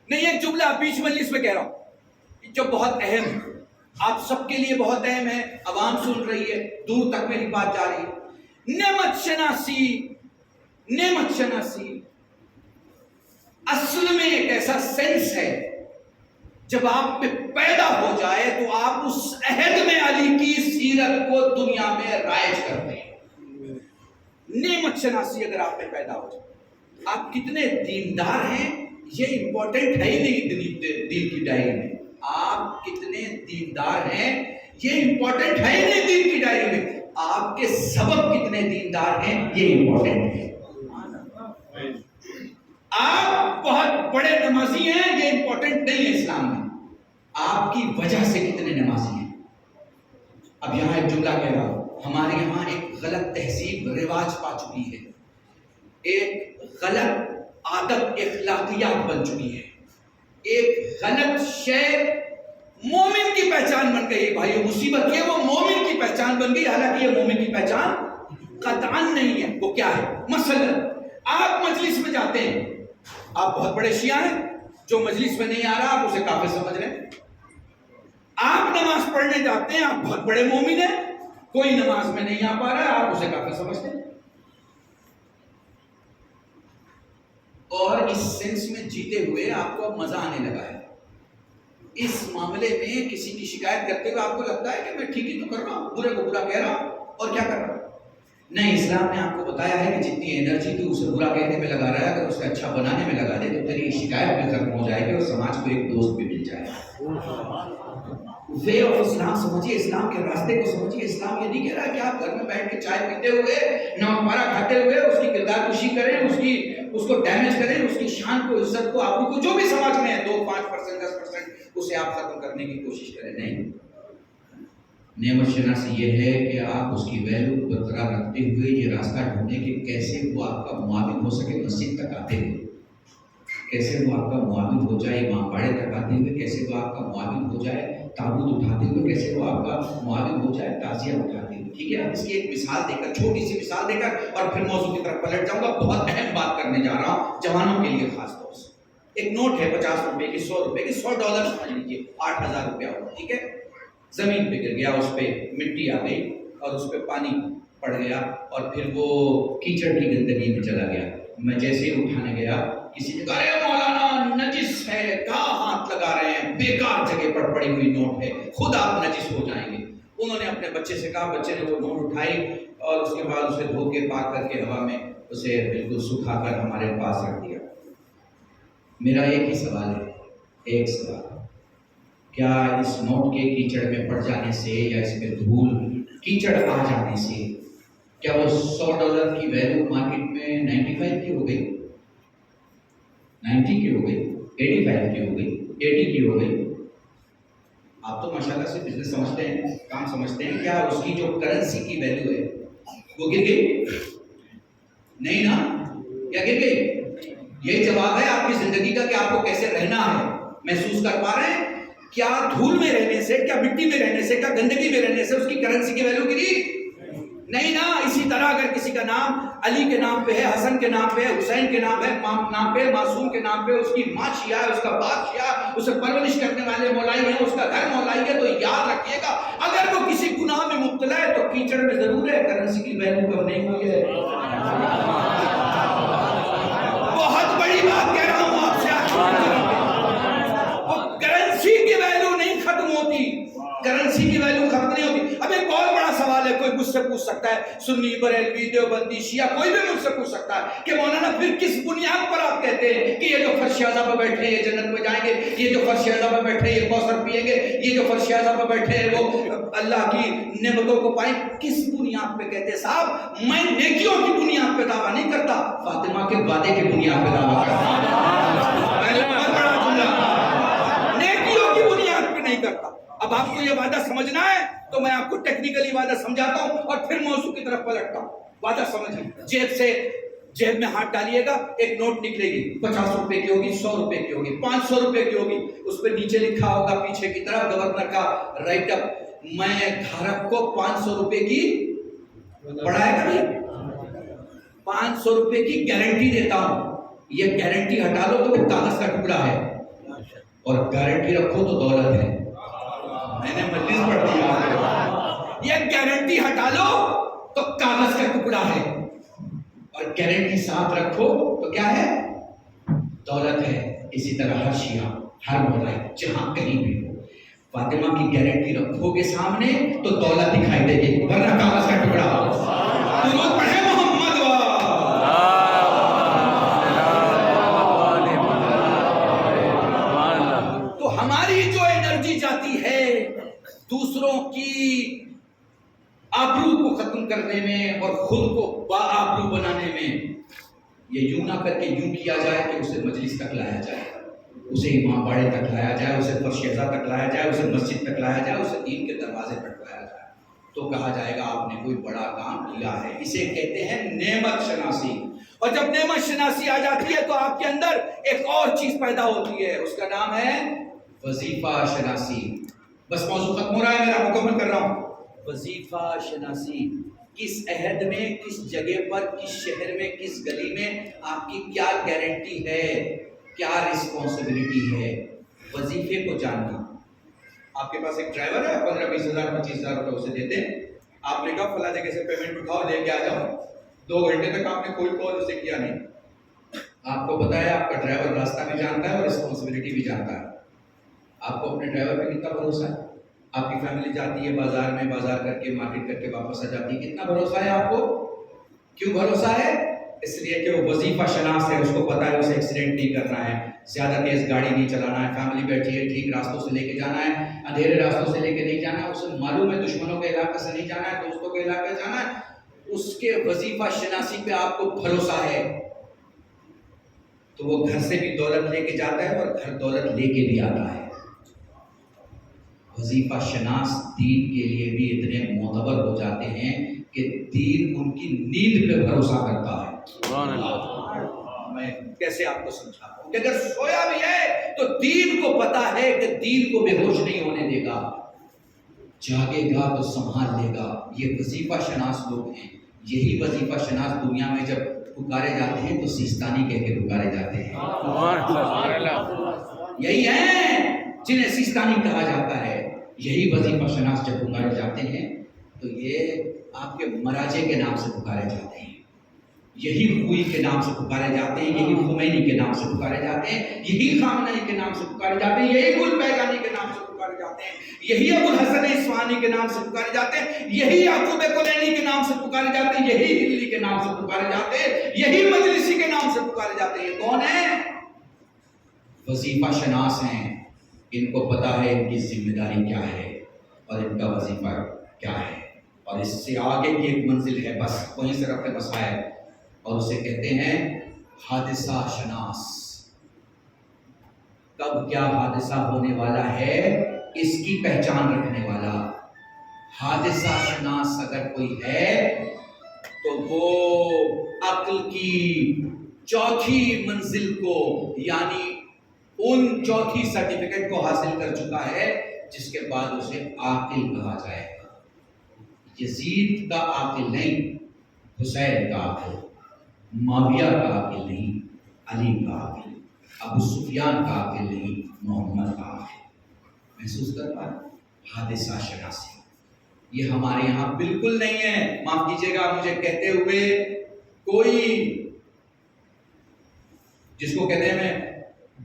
نہیں، ایک جملہ بیچ مجلس میں کہہ رہا ہوں جو بہت اہم ہے، آپ سب کے لیے بہت اہم ہے، عوام سن رہی ہے، دور تک میری بات جا رہی ہے۔ نعمت شناسی، نعمت شناسی اصل میں ایک ایسا سینس ہے، جب آپ میں پیدا ہو جائے تو آپ اس عہد میں علی کی سیرت کو دنیا میں رائج کرتے ہیں۔ نعمت شناسی اگر آپ میں پیدا ہو جائے، آپ کتنے دیندار ہیں یہ امپورٹنٹ ہے ہی نہیں دین کی ڈائری میں۔ آپ کتنے دیندار ہیں یہ امپورٹنٹ ہے ہی نہیں دین کی ڈائری میں۔ آپ کے سبب کتنے دیندار ہیں یہ امپورٹنٹ ہے۔ آپ بہت بڑے نمازی ہیں یہ امپورٹنٹ نہیں ہے اسلام میں، آپ کی وجہ سے کتنے نمازی ہیں۔ اب یہاں ایک جملہ کہہ رہا ہوں، ہمارے یہاں ایک غلط تہذیب رواج پا چکی ہے، ایک غلط عادت اخلاقیات بن چکی ہے، ایک غلط شے مومن کی پہچان بن گئی ہے۔ بھائیو مصیبت یہ وہ مومن کی پہچان بن گئی، حالانکہ یہ مومن کی پہچان قطعاً نہیں ہے۔ وہ کیا ہے؟ مثلا آپ مجلس میں جاتے ہیں، آپ بہت بڑے شیعہ ہیں، جو مجلس میں نہیں آ رہا آپ اسے کافر سمجھ رہے ہیں۔ آپ نماز پڑھنے جاتے ہیں، آپ بہت بڑے مومن ہیں، کوئی نماز میں نہیں آ پا رہا ہے آپ اسے کافر سمجھتے ہیں۔ اور اس سینس میں جیتے ہوئے آپ کو اب مزہ آنے لگا ہے۔ اس معاملے میں کسی کی شکایت کرتے ہوئے آپ کو لگتا ہے کہ میں ٹھیک ہی تو کر رہا ہوں، برے کو برا کہہ رہا ہوں، اور کیا کر رہا ہوں؟ نہیں، اسلام نے آپ کو بتایا ہے کہ جتنی انرجی تو اسے برا کہنے میں لگا رہا ہے، اگر اسے اچھا بنانے میں لگا دے تو تیری شکایت بھی ختم ہو جائے گی اور سماج کو ایک دوست بھی مل جائے گا۔ وے آف اسلام سمجھیے، اسلام کے راستے کو سمجھیے۔ اسلام یہ نہیں کہہ رہا کہ آپ گھر میں بیٹھ کے چائے پیتے ہوئے، نمک کھاتے ہوئے اس کی کردار کشی کریں، اس کو ڈیمیج کریں، اس کی شان کو، عزت کو، آبرو کو، جو بھی سماج میں ہے 2، 5%، 10% اسے آپ ختم کرنے کی کوشش کریں۔ نہیں، نعمت شناسی یہ ہے کہ آپ اس کی ویلیو کو برقرار رکھتے ہوئے یہ راستہ ڈھونڈیں کہ کیسے وہ آپ کا معاون ہو سکے مسجد تک آتے ہوئے، کیسے وہ آپ کا معاون ہو جائے امام باڑے تک آتے ہوئے، کیسے وہ آپ کا معاون ہو جائے تابوت اٹھاتے ہوئے، کیسے وہ آپ کا معاون ہو جائے تعزیہ اٹھاتے ہوئے۔ ٹھیک ہے، اس کی ایک مثال دے کر، چھوٹی سی مثال دے کر، اور پھر موضوع کی طرف پلٹ جاؤں گا۔ بہت اہم بات کرنے جا رہا ہوں جوانوں کے لیے خاص طور سے۔ ایک نوٹ ہے 50 روپے کی، 100 روپے کی، $100 سمجھ لیجیے، 8000 روپیہ ہوگا۔ ٹھیک ہے، زمین پہ گر گیا، اس پہ مٹی آ گئی اور اس پہ پانی پڑ گیا اور پھر وہ کیچڑ کی گندگی میں چلا گیا۔ میں جیسے ہی اٹھانے گیا کسی نے کہا ارے مولانا نجس ہے، کہاں ہاتھ لگا رہے ہیں، بیکار جگہ پر پڑی ہوئی نوٹ ہے، خود آپ نجس ہو جائیں گے۔ انہوں نے اپنے بچے سے کہا، بچے نے وہ نوٹ اٹھائی اور اس کے بعد اسے دھو کے پاک کر کے ہوا میں اسے بالکل سکھا کر ہمارے پاس رکھ دیا۔ میرا ایک ہی سوال ہے، ایک سوال، کیا اس نوٹ کے کیچڑ میں پڑ جانے سے یا اس میں دھول کیچڑ آ جانے سے کیا وہ $100 کی ویلیو مارکیٹ میں 95 کی ہو گئی، 90 کی ہو گئی، 85 کی ہو گئی، 80 کی ہو گئی؟ آپ تو ماشاءاللہ سے بزنس سمجھتے ہیں، کام سمجھتے ہیں، کیا اس کی جو کرنسی کی ویلیو ہے وہ گر گئی؟ نہیں نا، کیا گر گئی؟ یہ جواب ہے آپ کی زندگی کا کہ آپ کو کیسے رہنا ہے۔ محسوس کر پا رہے ہیں؟ کیا دھول میں رہنے سے، کیا مٹی میں رہنے سے، کیا گندگی میں رہنے سے اس کی کرنسی کی ویلیو گری؟ نہیں نا۔ اسی طرح اگر کسی کا نام علی کے نام پہ ہے، حسن کے نام پہ ہے، حسین کے نام پہ، معصوم کے نام پہ، اس کی ماں شیعہ ہے، اس کا باپ شیعہ، اسے پرورش کرنے والے مولائی ہیں، اس کا گھر مولائی ہے، تو یاد رکھیے گا اگر وہ کسی گناہ میں مبتلا ہے تو کیچڑ میں ضرور ہے، کرنسی کی ویلیو کم نہیں ہوئی ہے۔ بہت بڑی بات کہہ رہا ہوں آپ سے، وہ کرنسی کی ویلیو نہیں ختم ہوتی، کرنسی کی ویلیو ختم نہیں ہوتی۔ اب ایک بہت بڑا سوال ہے، کوئی مجھ سے پوچھ سکتا ہے، سنی، بریلوی، دیوبندی، شیعہ، کوئی بھی مجھ سے پوچھ سکتا ہے کہ مولانا پھر کس بنیاد پر آپ کہتے ہیں کہ یہ جو فرش اعظم پہ بیٹھے ہیں یہ جنت میں جائیں گے، یہ جو فرش اعظم پہ بیٹھے ہیں یہ کوثر پیئیں گے، یہ جو فرش اعظم پہ بیٹھے ہیں وہ اللہ کی نعمتوں کو پائیں؟ کس بنیاد پہ کہتے ہیں؟ صاحب میں نیکیوں کی بنیاد پہ دعویٰ نہیں کرتا، فاطمہ کے وعدے کی بنیاد پہ دعویٰ کرتا ہوں۔ پہلے بہت بڑا جملہ، نیکیوں کی بنیاد پہ نہیں کرتا۔ اب آپ کو یہ وعدہ سمجھنا ہے تو میں آپ کو ٹیکنیکلی وعدہ سمجھاتا ہوں اور پھر موضوع کی طرف پلٹتا ہوں۔ وعدہ سمجھیں، جیب میں ہاتھ ڈالیے گا، ایک نوٹ نکلے گی، 50 روپے کی ہوگی، 100 روپے کی ہوگی، 500 روپے کی ہوگی، اس پہ نیچے لکھا ہوگا پیچھے کی طرف گورنر کا رائٹ اپ، میں دھارک کو 500 روپے کی، پڑھا ہے کبھی؟ 500 روپے کی گارنٹی دیتا ہوں، یہ گارنٹی ہٹا لو تو وہ کاغذ کا ٹکڑا ہے، اور گارنٹی رکھو تو دولت ہے۔ میں نے مجلس پڑھ دیا، یہ گارنٹی ہٹا لو تو کاغذ کا ٹکڑا ہے، اور گارنٹی ساتھ رکھو تو کیا ہے؟ دولت ہے۔ اسی طرح ہر شیعہ، ہر مولائی جہاں کہیں بھی ہو، فاطمہ کی گارنٹی رکھو گے سامنے تو دولت دکھائی دے گی، ورنہ کاغذ کا ٹکڑا ہو۔ درود پڑھے محمد تو ہماری جو انرجی جاتی ہے دوسروں کی آبرو کو ختم کرنے میں اور خود کو با آبرو بنانے میں، یہ یوں نہ کر کے یوں کیا جائے کہ اسے مجلس تک لایا جائے، اسے امام باڑے تک لایا جائے، اسے فرشیزہ تک لایا جائے، اسے مسجد تک لایا جائے، اسے دین کے دروازے تک لایا جائے، تو کہا جائے گا آپ نے کوئی بڑا کام کیا ہے۔ اسے کہتے ہیں نعمت شناسی۔ اور جب نعمت شناسی آ جاتی ہے تو آپ کے اندر ایک اور چیز پیدا ہوتی ہے، اس کا نام ہے وظیفہ شناسی۔ بس موضوع ختم ہو رہا ہے، میرا مکمل کر رہا ہوں۔ وظیفہ شناسی، کس عہد میں، کس جگہ پر، کس شہر میں، کس گلی میں آپ کی کیا گارنٹی ہے، کیا رسپانسبلٹی ہے، وظیفے کو جاننا۔ آپ کے پاس ایک ڈرائیور ہے، 15-20 ہزار 25 ہزار روپے اسے دیتے ہیں، آپ نے کہا فلاں جگہ سے پیمنٹ اٹھاؤ لے کے آ جاؤ، 2 گھنٹے تک آپ نے کوئی کال اسے کیا نہیں، آپ کو پتا ہے آپ کا ڈرائیور راستہ بھی جانتا ہے اور رسپانسبلٹی بھی جانتا ہے، آپ کو اپنے ڈرائیور پہ کتنا بھروسہ ہے؟ آپ کی فیملی جاتی ہے بازار میں، بازار کر کے مارکیٹ کر کے واپس آ جاتی ہے، کتنا بھروسہ ہے آپ کو؟ کیوں بھروسہ ہے؟ اس لیے کہ وہ وظیفہ شناس ہے، اس کو پتا ہے اسے ایکسیڈنٹ نہیں کرنا ہے، زیادہ تیز گاڑی نہیں چلانا ہے، فیملی بیٹھی ہے ٹھیک راستوں سے لے کے جانا ہے، اندھیرے راستوں سے لے کے نہیں جانا ہے، اسے معلوم ہے دشمنوں کے علاقے سے نہیں جانا ہے، دوستوں کے علاقے جانا ہے، اس کے وظیفہ شناسی پہ آپ کو بھروسہ ہے، تو وہ گھر سے بھی دولت لے کے جاتا ہے اور گھر دولت لے کے بھی آتا ہے۔ وظیفہ شناس دین کے لیے بھی اتنے معتبر ہو جاتے ہیں کہ دین ان کی نیند پہ بھروسہ کرتا ہے۔ سبحان اللہ۔ میں کیسے آپ کو سمجھاتا ہوں کہ اگر سویا بھی ہے تو دین کو پتا ہے کہ دین کو بے ہوش نہیں ہونے دے گا، جاگے گا تو سنبھال لے گا۔ یہ وظیفہ شناس لوگ ہیں۔ یہی وظیفہ شناس دنیا میں جب پکارے جاتے ہیں تو سیستانی کہہ کے پکارے جاتے ہیں۔ یہی ہیں جنہیں سیستانی کہا جاتا ہے۔ یہی وظیفہ شناس جب پکارے جاتے ہیں تو یہ آپ کے مراجع کے نام سے پکارے جاتے ہیں۔ یہی خوئی کے نام سے پکارے جاتے ہیں، یہی خمینی کے نام سے پکارے جاتے ہیں، یہی خامنئی کے نام سے پکارے جاتے ہیں، یہی گل بیگانی کے نام سے پکارے جاتے ہیں، یہی ابو الحسن اصفہانی کے نام سے پکارے جاتے ہیں، یہی یعقوب کلینی کے نام سے پکارے جاتے ہیں، یہی ہلی کے نام سے پکارے جاتے ہیں، یہی مجلسی کے نام سے پکارے جاتے ہیں۔ یہ کون ہیں؟ وظیفہ شناس ہیں، ان کو پتا ہے ان کی ذمہ داری کیا ہے اور ان کا وظیفہ کیا ہے، اور اس سے آگے کی ایک منزل ہے، بس وہیں سے رب نے بسایا ہے، اور اسے کہتے ہیں حادثہ شناس۔ کب کیا حادثہ ہونے والا ہے اس کی پہچان رکھنے والا۔ حادثہ شناس اگر کوئی ہے تو وہ عقل کی چوتھی منزل کو، یعنی ان چوتھی سرٹیفکیٹ کو حاصل کر چکا ہے جس کے بعد اسے عاقل کہا جائے گا۔ یزید کا عاقل نہیں، حسین کا عاقل، معاویہ کا عاقل نہیں، علی کا عاقل، ابو سفیان کا عاقل نہیں، محمد کا عاقل۔ محسوس کر پا حادثہ شناسی یہ ہمارے یہاں بالکل نہیں ہے۔ معاف کیجیے گا مجھے کہتے ہوئے، کوئی جس کو کہتے ہیں میں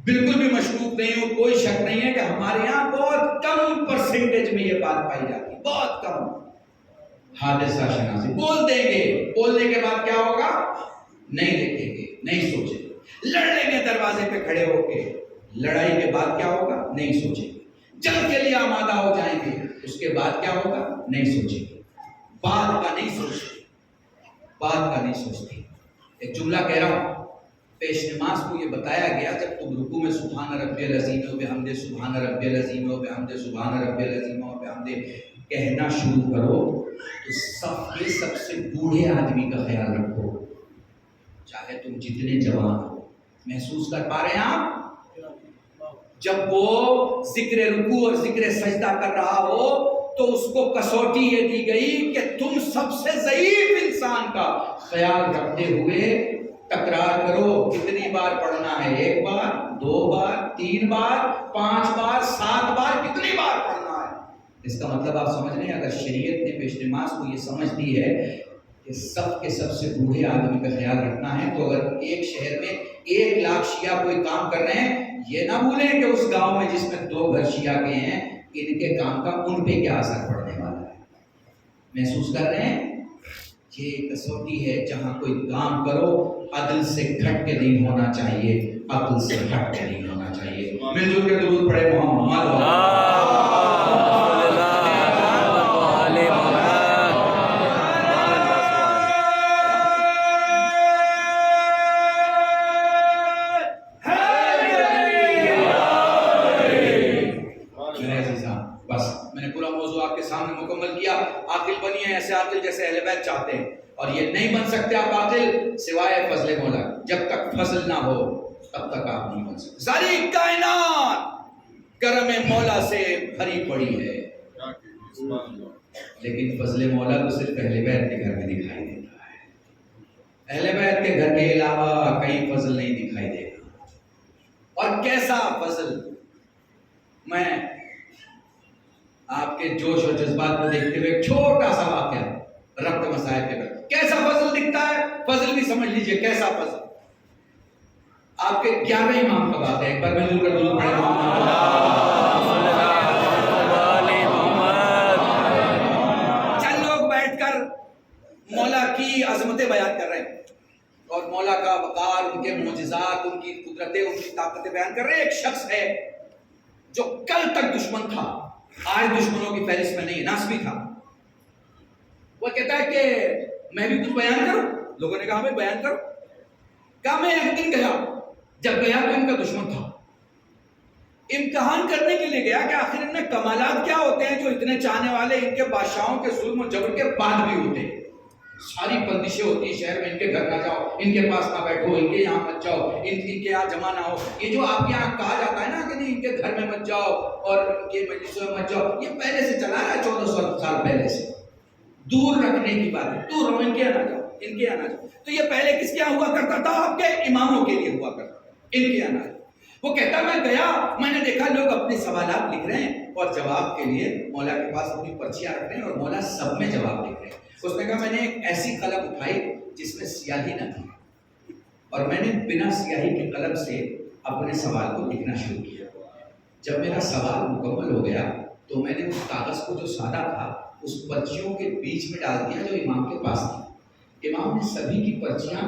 بالکل بھی مشکوک نہیں ہوں، کوئی شک نہیں ہے کہ ہمارے یہاں بہت کم پرسنٹیج میں یہ بات پائی جاتی ہے، بہت کم۔ حادثہ شناسی بول دیں گے، بولنے کے بعد کیا ہوگا؟ نہیں دیکھیں گے، نہیں سوچیں گے، لڑ لیں گے دروازے پہ کھڑے ہو کے، لڑائی کے بعد کیا ہوگا؟ نہیں سوچیں گے، جنگ کے لیے آمادہ ہو جائیں گے، اس کے بعد کیا ہوگا؟ نہیں سوچیں گے، بعد کا نہیں سوچتے، بعد کا نہیں سوچتے۔ ایک جملہ کہہ رہا ہوں، پیش نماز کو یہ بتایا گیا جب تم رکوع میں سبحان ربی العظیم و بحمدہ سبحان ربی العظیم و بحمدہ سبحان ربی العظیم و بحمدہ کہنا شروع کرو تو صف کے سب سے بوڑھے آدمی کا خیال رکھو، چاہے تم جتنے جوان ہو۔ محسوس کر پا رہے ہیں آپ؟ جب وہ ذکر رکوع اور ذکر سجدہ کر رہا ہو تو اس کو کسوٹی یہ دی گئی کہ تم سب سے ضعیف انسان کا خیال رکھتے ہوئے تکرار کرو۔ کتنی بار پڑھنا ہے؟ 1 بار، 2 بار، 3 بار، 5 بار، 7 بار، کتنی بار پڑھنا ہے؟ اس کا مطلب آپ سمجھ رہے ہیں، اگر شریعت نے پیش نماز کو یہ سمجھ دی ہے کہ سب کے سب سے بوڑھے آدمی کا خیال رکھنا ہے، تو اگر ایک شہر میں 1 لاکھ شیعہ کوئی کام کر رہے ہیں، یہ نہ بھولیں کہ اس گاؤں میں جس میں 2 گھر شیعہ کے ہیں، ان کے کام کا ان پہ کیا اثر پڑنے والا ہے۔ محسوس کر رہے ہیں؟ یہ کسوٹی ہے، جہاں کوئی کام کرو عدل سے گھٹ کے نہیں ہونا چاہیے، عقل سے ہٹ کے نہیں ہونا چاہیے۔ مل جل کے درود پڑھے محمد ایسے عاقل جیسے اہل بیت چاہتے ہیں، اور یہ نہیں بن سکتے آپ عاقل سوائے فضل مولا۔ جب تک فضل نہ ہو تب تک آپ نہیں بن سکتے۔ ساری کائنات کرم مولا سے بھری پڑی ہے، لیکن فضل مولا تو صرف اہل بیت کے گھر میں دکھائی دیتا ہے۔ اہل بیت کے گھر کے علاوہ کہیں فضل نہیں دکھائی دے گا۔ اور کیسا فضل! میں آپ کے جوش اور جذبات کو دیکھتے ہوئے ایک چھوٹا سا واقعہ ربط مسائل کے بعد، کیسا فضل دکھتا ہے، فضل بھی سمجھ لیجئے کیسا فضل۔ آپ کے 11 امام کا بات ہے، ایک بار میں ضرور کر دوں، چند لوگ بیٹھ کر مولا کی عظمتیں بیان کر رہے ہیں اور مولا کا وقار، ان کے معجزات، ان کی قدرتیں، ان کی طاقتیں بیان کر رہے ہیں۔ ایک شخص ہے جو کل تک دشمن تھا، آج دشمنوں کی فہرست میں نہیں، ناسبی تھا۔ وہ کہتا ہے کہ میں بھی کچھ بیان کروں۔ لوگوں نے کہا بھائی بیان کرو۔ کہا میں ایک دن گیا، جب گیا تو ان کا دشمن تھا، امتحان کرنے کے لیے گیا کہ آخر ان میں کمالات کیا ہوتے ہیں جو اتنے چاہنے والے ان کے بادشاہوں کے ظلم و جبر کے بعد بھی ہوتے ہیں۔ ساری بندشیں ہوتی ہیں شہر میں، ان کے گھر نہ جاؤ، ان کے پاس نہ بیٹھو، ان کے یہاں مت جاؤ، ان کے یہاں جمع نہ ہو۔ یہ جو آپ کے یہاں کہا جاتا ہے نا کہ نہیں ان کے گھر میں مت جاؤ اور ان کے مجلسوں میں مت جاؤ، یہ پہلے سے چلا رہا ہے، 1400 سال پہلے سے۔ دور رکھنے کی بات ہے، دور رہو، ان کے یہاں نہ جاؤ، ان کے یہاں نہ جاؤ۔ تو یہ پہلے کس کے یہاں ہوا کرتا تھا؟ آپ کے اماموں کے لیے ہوا کرتا تھا، ان کے یہاں نہ جاؤ۔ وہ کہتا میں گیا، میں نے دیکھا لوگ اپنے سوالات لکھ رہے ہیں اور جواب کے لیے مولا کے پاس اپنی پرچیاں رکھ رہے ہیں اور مولا سب میں جواب لکھ رہے ہیں. اس نے کہا میں نے ایک ایسی قلم اٹھائی جس میں سیاہی نہ تھی اور میں نے بنا سیاہی کی قلم سے اپنے سوال کو لکھنا شروع کیا. جب میرا سوال مکمل ہو گیا تو میں نے اس کاغذ کو جو سادہ تھا اس پرچیوں کے بیچ میں ڈال دیا جو امام کے پاس تھی. امام نے سبھی کی پرچیاں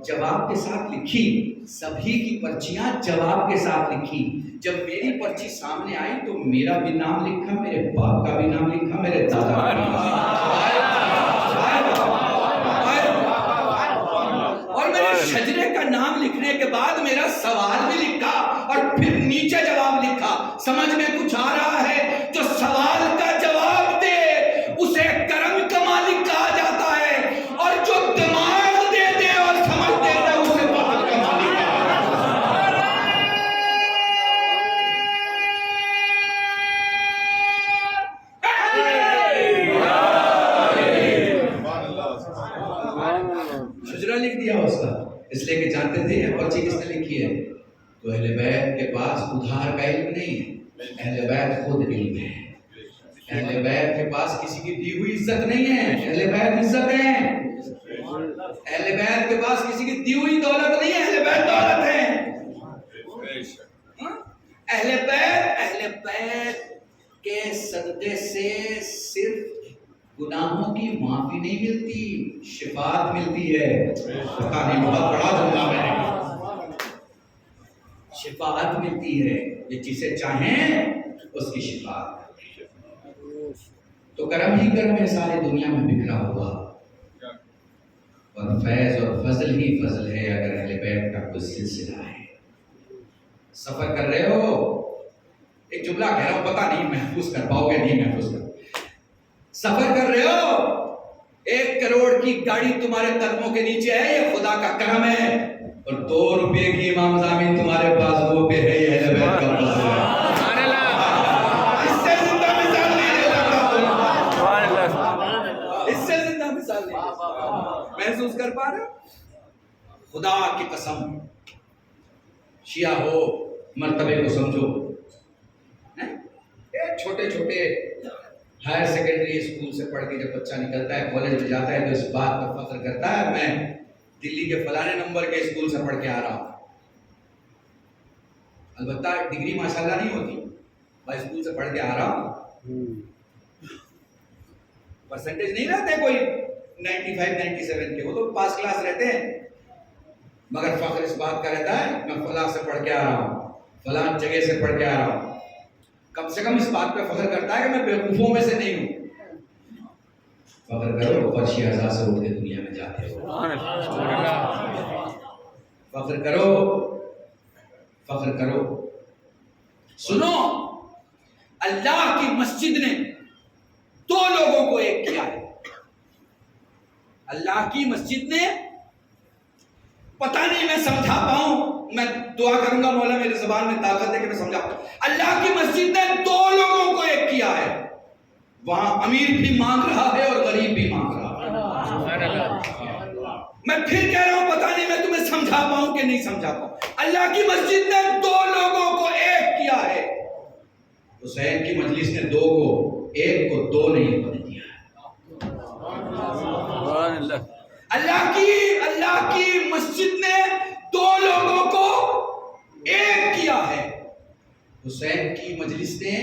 جواب کے ساتھ لکھی، سبھی کی پرچیاں جواب کے ساتھ لکھی. جب میری پرچی سامنے آئی تو میرا بھی نام لکھا، میرے باپ کا بھی نام لکھا، میرے دادا کا بھی اور میرے شجرے کا نام لکھنے کے بعد میرا سوال بھی لکھا اور پھر نیچے جواب لکھا. سمجھ میں کچھ آ رہا ہے؟ جو سوال کا جواب دے اسے کرم کا مالک کہا جاتا ہے اور جو دماغ دے دے اور سمجھ دے دے اسے بہت کا مالک کہا جاتا ہے. شجرا لکھ دیا اس کا، اس لیے کہ جانتے تھے یہ پرچی کس نے لکھی ہے. تو اہل بیت کے پاس ادھار کا علم نہیں ہے، اہل بیت خود علم ہے. اہل بیت کے پاس کسی کی دی ہوئی عزت نہیں ہے، اہل بیت عزت ہے. اہل بیت کے پاس کسی کی دی ہوئی دولت نہیں ہے، اہل بیت دولت ہے. اہل بیت کے صدقے سے صرف گناہوں کی معافی نہیں ملتی، شفاعت ملتی ہے. پتہ نہیں بہت بڑا جملہ میں نے شفاعت ملتی ہے. یہ جسے چاہیں اس کی شفاعت. تو کرم ہی کرم ہے ساری دنیا میں بکھرا ہوا اور فیض اور فضل ہی فضل ہے اگر اہل بیت کا کوئی سلسلہ ہے. سفر کر رہے ہو، ایک جملہ کہہ رہا ہوں پتہ نہیں محفوظ کر پاؤ گے نہیں محفوظ کر. سفر کر رہے ہو، 1 کروڑ کی گاڑی تمہارے قدموں کے نیچے ہے، یہ خدا کا کرم ہے. اور 2 روپے کی امام زمین تمہارے بازوؤں پہ ہے، یہ اہل بیت کا فضل ہے. اس سے زندہ مثال نہیں دے سکتا، اس سے زندہ مثال نہیں دے سکتا. محسوس کر پا رہے ہو؟ خدا کی قسم، شیعہ ہو مرتبے کو سمجھو. چھوٹے چھوٹے ہائر سیکنڈری اسکول سے پڑھ کے جب بچہ نکلتا ہے کالج میں جاتا ہے تو اس بات پر فخر کرتا ہے میں دلی کے فلانے نمبر کے اسکول سے پڑھ کے آ رہا ہوں. البتہ ڈگری ماشاءاللہ نہیں ہوتی، میں اسکول سے پڑھ کے آ رہا ہوں. پرسنٹیج نہیں رہتے کوئی 95 97 کے، وہ تو پاس کلاس رہتے ہیں، مگر فخر اس بات کا رہتا ہے میں فلاں سے پڑھ کے آ رہا ہوں، فلاں جگہ سے پڑھ کے آ رہا ہوں. کم سے کم اس بات پہ فخر کرتا ہے کہ میں بیوقوفوں میں سے نہیں ہوں. فخر کرو فرشی اعضاء سے اٹھ کے دنیا میں جاتے ہو. فخر کرو، فخر کرو. سنو، اللہ کی مسجد نے 2 لوگوں کو ایک کیا ہے. اللہ کی مسجد نے، پتہ نہیں میں سمجھا پاؤں، میں دعا کروں گا مولا میری زبان میں طاقت دے کہ میں سمجھا. اللہ کی مسجد نے 2 لوگوں کو ایک کیا ہے. وہاں امیر بھی مانگ رہا ہے اور غریب بھی مانگ رہا ہے. میں پھر کہہ رہا ہوں پتہ نہیں میں تمہیں سمجھا پاؤں کہ نہیں سمجھا پاؤں. اللہ کی مسجد نے 2 لوگوں کو ایک کیا ہے. حسین کی مجلس نے 2 کو، 1 کو 2 نہیں بن دیا. اللہ کی مسجد نے 2 لوگوں کو ایک کیا ہے. حسین کی مجلس نے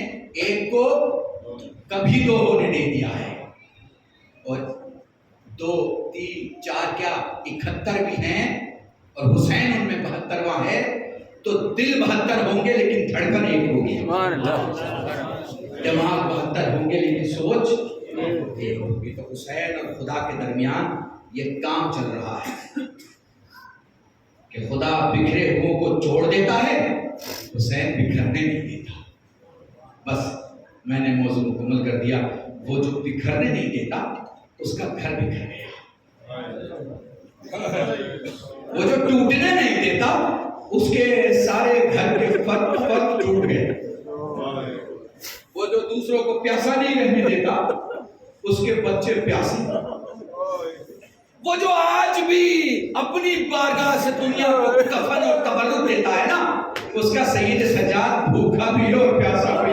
1 کو کبھی 2 ہونے نہیں دیا ہے. اور 2 3 4 کیا 71 بھی ہیں اور حسین ان میں 72واں ہے. تو دل 72 ہوں گے لیکن دھڑکن ایک ہوگی. دماغ 72 ہوں گے لیکن سوچ ایک ہوگی. تو حسین اور خدا کے درمیان یہ کام چل رہا ہے کہ خدا بکھرے ہوئے کو جوڑ دیتا ہے، حسین بکھرنے نہیں دیتا. بس میں نے موضوع مکمل کر دیا. وہ جو بکھرنے نہیں دیتا اس کا گھر بکھر گیا. وہ جو ٹوٹنے نہیں دیتا اس کے سارے گھر کے فرق ٹوٹ گئے. وہ جو دوسروں کو پیاسا نہیں رہنے دیتا اس کے بچے پیاسے. وہ جو آج بھی اپنی بارگاہ سے دنیا کو کفن اور تبرک دیتا ہے نا، اس کا سید سجاد بھوکا بھی ہے اور پیاسا بھی.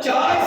4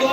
2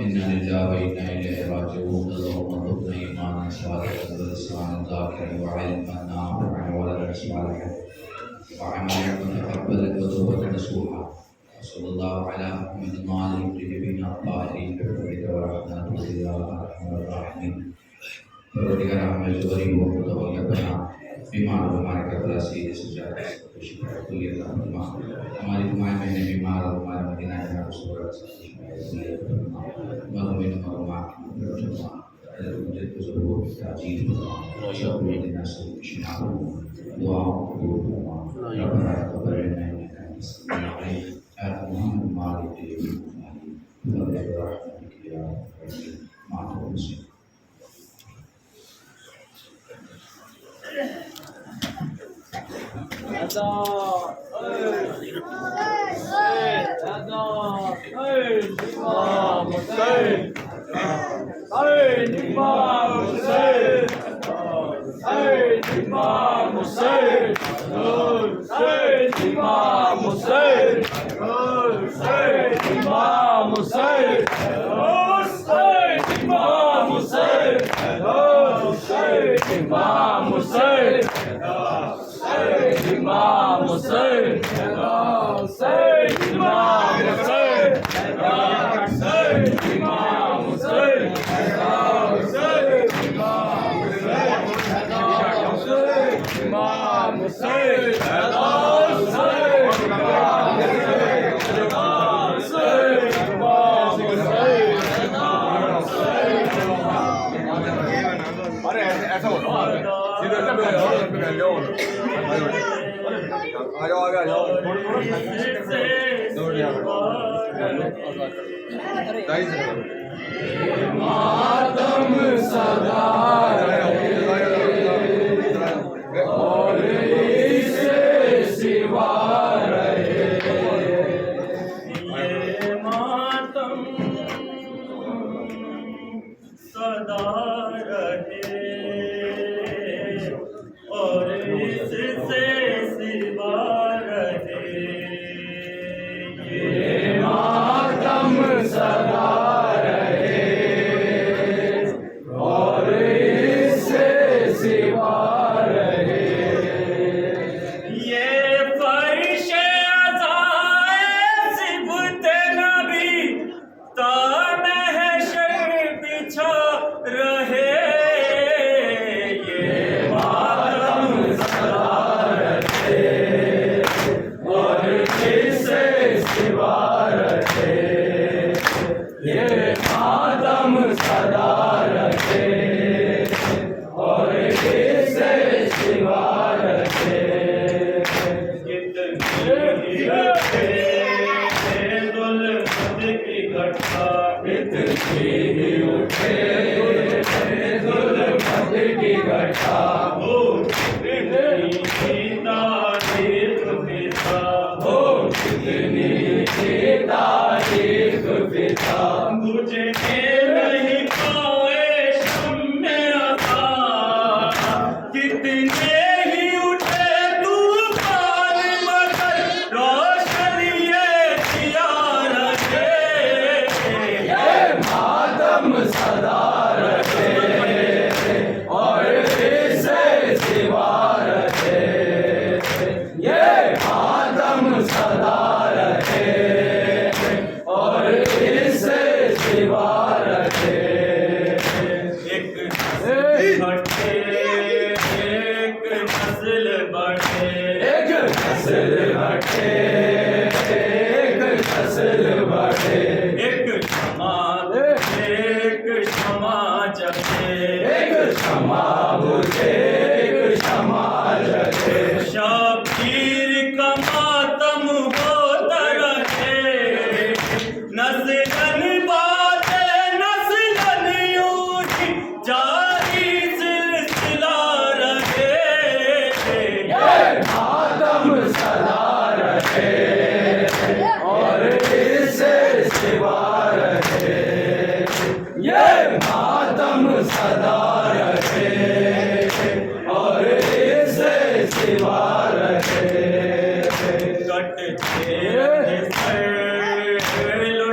إنا لله وإنا إليه راجعون اللهم ارزقنا إيمانا صالحا ولسانا ذاكرا وعلما نافعا ولدا صالحا وعملا متقبلا وتوبة نصوحا صلى الله على محمد وعلى آله الطيبين الطاهرين برحمتك ورحمتك يا أرحم الراحمين پروردگار ہمیں زوری و خدا بنا بیمار ہمارے کربلا سے سجادہ سے شفا کو یہ فرما ہماری دعائیں میں نے بیمار اور ہمارے مدینہ جناب صورت سے مرحومین مرحوما فرما مجھے کو ضرور تاجیل فرما سب مدینہ سے شفا دعاؤں کو فرما ربنا تقبل منا انك انت السميع العليم مالك يوم الدين برحمتك يا رب العالمين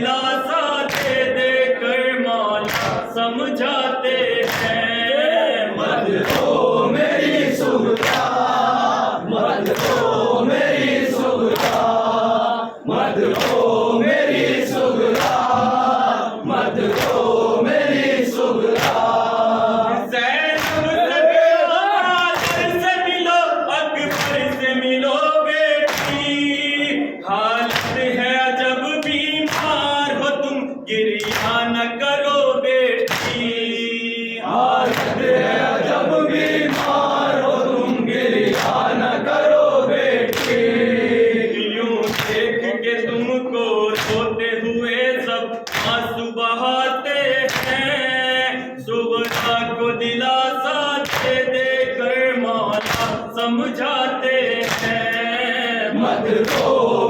دلاسا دے دے کر مولا سمجھاتے ہیں مت رو میری سغرا مت رو میری سغرا مت رو میری سغرا مت رو میری سغرا سمجھاتے ہیں مت رو